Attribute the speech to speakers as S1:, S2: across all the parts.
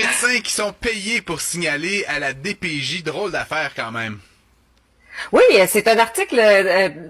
S1: Médecins qui sont payés pour signaler à la DPJ, drôle d'affaire quand même.
S2: Oui, c'est un article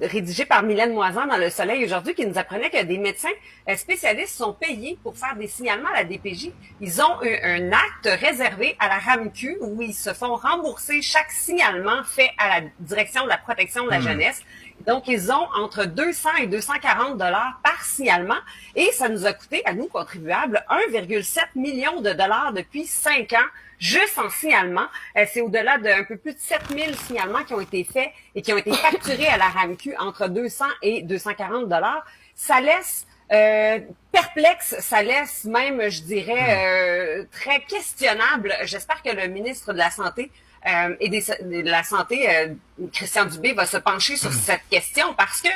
S2: rédigé par Mylène Moisan dans Le Soleil aujourd'hui qui nous apprenait que des médecins spécialistes sont payés pour faire des signalements à la DPJ. Ils ont un acte réservé à la RAMQ où ils se font rembourser chaque signalement fait à la direction de la protection de la jeunesse. Donc, ils ont entre 200 et 240 dollars par signalement et ça nous a coûté, à nous, contribuables, 1,7 million de dollars depuis 5 ans juste en signalement. C'est au-delà d'un peu plus de 7000 signalements qui ont été faits et qui ont été facturés à la RAMQ entre 200 et 240 dollars. Ça laisse perplexe, ça laisse même, je dirais, très questionnable. J'espère que le ministre de la Santé de la Santé, Christian Dubé, va se pencher sur cette question parce que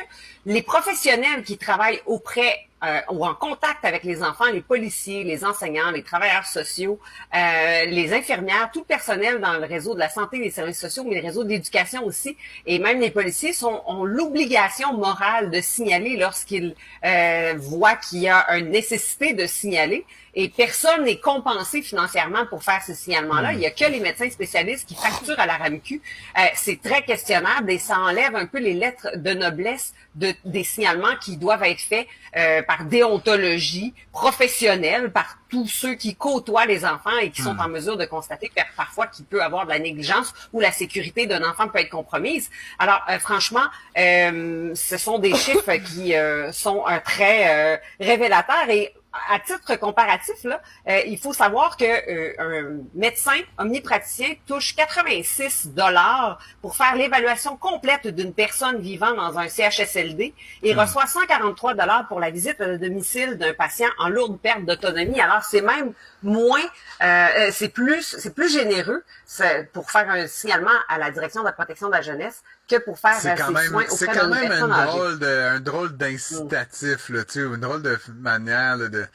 S2: les professionnels qui travaillent auprès ou en contact avec les enfants, les policiers, les enseignants, les travailleurs sociaux, les infirmières, tout le personnel dans le réseau de la santé, les services sociaux, mais les réseaux d'éducation aussi, et même les policiers ont l'obligation morale de signaler lorsqu'ils voient qu'il y a une nécessité de signaler. Et personne n'est compensé financièrement pour faire ce signalement-là. Il n'y a que les médecins spécialistes qui facturent à la RAMQ. C'est très questionnable et ça enlève un peu les lettres de noblesse des signalements qui doivent être faits par déontologie professionnelle, par tous ceux qui côtoient les enfants et qui sont en mesure de constater que parfois qu'il peut avoir de la négligence ou la sécurité d'un enfant peut être compromise. Alors, franchement, ce sont des chiffres qui sont très révélateurs et à titre comparatif, là, il faut savoir que un médecin omnipraticien touche 86 dollars pour faire l'évaluation complète d'une personne vivant dans un CHSLD et reçoit 143 dollars pour la visite à domicile d'un patient en lourde perte d'autonomie. Alors c'est même moins, c'est plus généreux pour faire un signalement à la direction de la protection de la jeunesse que pour faire ces soins auprès d'une personne âgée.
S1: Un drôle d'incitatif, là, tu sais, une drôle de manière là, de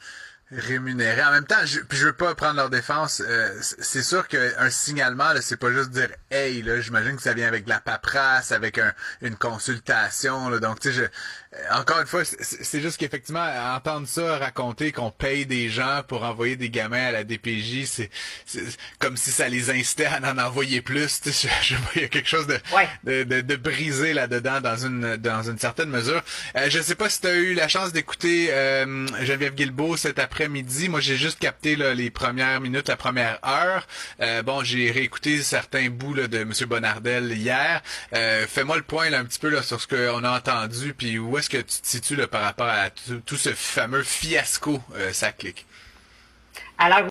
S1: rémunérer. En même temps, puis je veux pas prendre leur défense. C'est sûr qu'un signalement, là, c'est pas juste dire hey, là, j'imagine que ça vient avec de la paperasse, avec une consultation. Là, donc, tu sais, encore une fois, c'est juste qu'effectivement, entendre ça raconter qu'on paye des gens pour envoyer des gamins à la DPJ, c'est comme si ça les incitait à en envoyer plus. Tu sais, je vois, il y a quelque chose de brisé là-dedans dans une certaine mesure. Je sais pas si tu as eu la chance d'écouter Geneviève Guilbeault cet après-midi. Moi, j'ai juste capté là, les premières minutes, la première heure. Bon, j'ai réécouté certains bouts là, de M. Bonnardel hier. Fais-moi le point là, un petit peu là, sur ce qu'on a entendu, puis où est-ce que tu te situes là, par rapport à tout ce fameux fiasco, ça clique.
S2: Alors,